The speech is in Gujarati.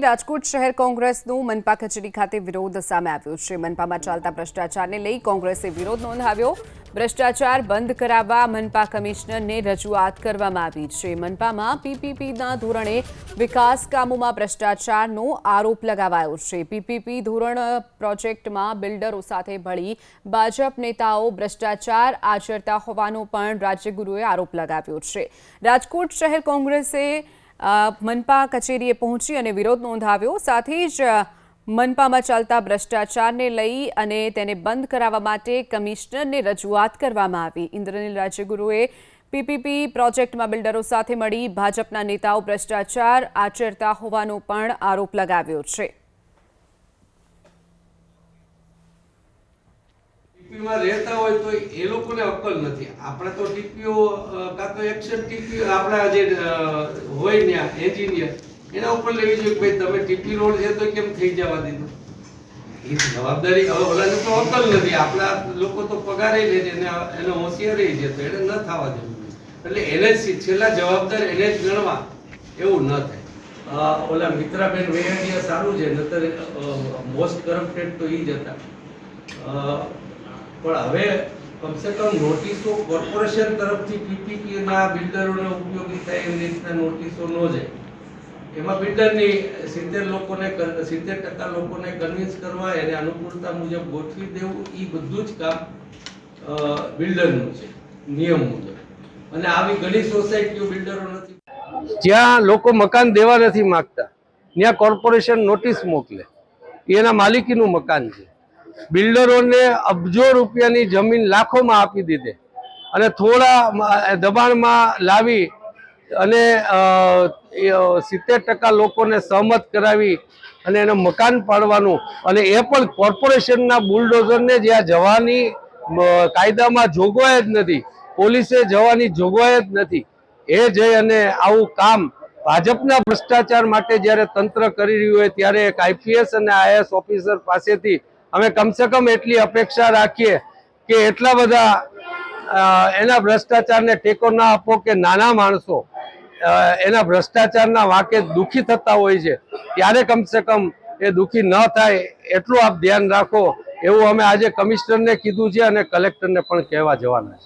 રાજકોટ શહેર કોંગ્રેસનું મનપા કચેરી ખાતે વિરોધ સામે આવ્યો છે। મનપામાં ચાલતા ભ્રષ્ટાચારને લઈ કોંગ્રેસે વિરોધ નોંધાવ્યો। ભ્રષ્ટાચાર બંધ કરાવવા મનપા કમિશનરને રજૂઆત કરવામાં આવી છે। મનપામાં પીપીપીના ધોરણે વિકાસ કામોમાં ભ્રષ્ટાચારનો આરોપ લગાવાયો છે। પીપીપી ધોરણ પ્રોજેક્ટમાં બિલ્ડરો સાથે ભળી ભાજપ નેતાઓ ભ્રષ્ટાચાર આચરતા હોવાનો પણ રાજ્યગુરુએ આરોપ લગાવ્યો છે। રાજકોટ શહેર કોંગ્રેસે મનપા કચેરીએ પહોંચી અને વિરોધ નોંધાવ્યો। સાથે જ મનપામાં ચાલતા ભ્રષ્ટાચારને લઈ અને તેને બંધ કરાવવા માટે કમિશનરને રજૂઆત કરવામાં આવી। ઇન્દ્રનીલ રાજ્યગુરુએ પીપીપી પ્રોજેક્ટમાં બિલ્ડરો સાથે મળી ભાજપના નેતાઓ ભ્રષ્ટાચાર આચરતા હોવાનો પણ આરોપ લગાવ્યો છે। ટીપીમાં રહેતા હોય તો એ લોકોને અક્કલ નથી। આપણે તો ટીપીઓ કાં તો એક્શન ટીપી આપણા જે હોય ને એન્જિનિયર એના ઉપર લેવી જોઈએ કે ભાઈ તમે ટીપી રોડ છે તો કેમ થઈ જવા દીધું। એ જવાબદારી હવે ઓલાને તો અક્કલ નથી। આપણા લોકો તો પગારે લે છે એને હોશિયાર છે તો એને ન થવા દેવું। એટલે એને છેલ્લા જવાબદાર એને જ ગણવા એવું ન થાય। ઓલા મિત્રાબેન વેયાણીયા સારું છે, નતર મોસ્ટ કરપ્ટેડ તો એ જ હતા। પણ હવે કમસે કમ નોટિસો કોર્પોરેશન તરફથી પીપીપી ના બિલ્ડરોને ઉપયોગી થાય એવી રીતના નોટિસો ન જાય। એમાં બિલ્ડરની 70% લોકોને કન્વિન્સ કરવા, એને અનુકૂળતા મુજબ ગોઠવી દેવું, એ બધું જ કામ બિલ્ડરનું છે નિયમ મુજબ। અને આવી ઘણી સોસાયટીઓ બિલ્ડરો નથી જ્યાં લોકો મકાન દેવા નથી માંગતા, ત્યાં કોર્પોરેશન નોટિસ મોકલે, એના માલિકીનું મકાન છે। બિલ્ડરોને અબજો રૂપિયાની જમીન લાખોમાં આપી દીધે અને થોડા દબાણમાં લાવી અને 70% લોકોને સહમત કરાવી અને એને મકાન પાડવાનું, અને એ પણ કોર્પોરેશનના બુલડોઝરને જ્યાં જવાની કાયદામાં જોગવાઈ જ નથી, પોલીસે જવાની જોગવાઈ જ નથી, એ જઈ અને આવું કામ ભાજપના ભ્રષ્ટાચાર માટે જ્યારે તંત્ર કરી રહ્યું હોય ત્યારે એક આઈપીએસ અને આઈએએસ ઓફિસર પાસેથી અમે કમસે કમ એટલી અપેક્ષા રાખીએ કે એટલા બધા એના ભ્રષ્ટાચારને ટેકો ના આપો કે નાના માણસો એના ભ્રષ્ટાચારના વાંકે દુઃખી થતા હોય છે, ત્યારે કમસે કમ એ દુઃખી ન થાય એટલું આપ ધ્યાન રાખો, એવું અમે આજે કમિશનરને કીધું છે અને કલેક્ટરને પણ કહેવા જવાના છે।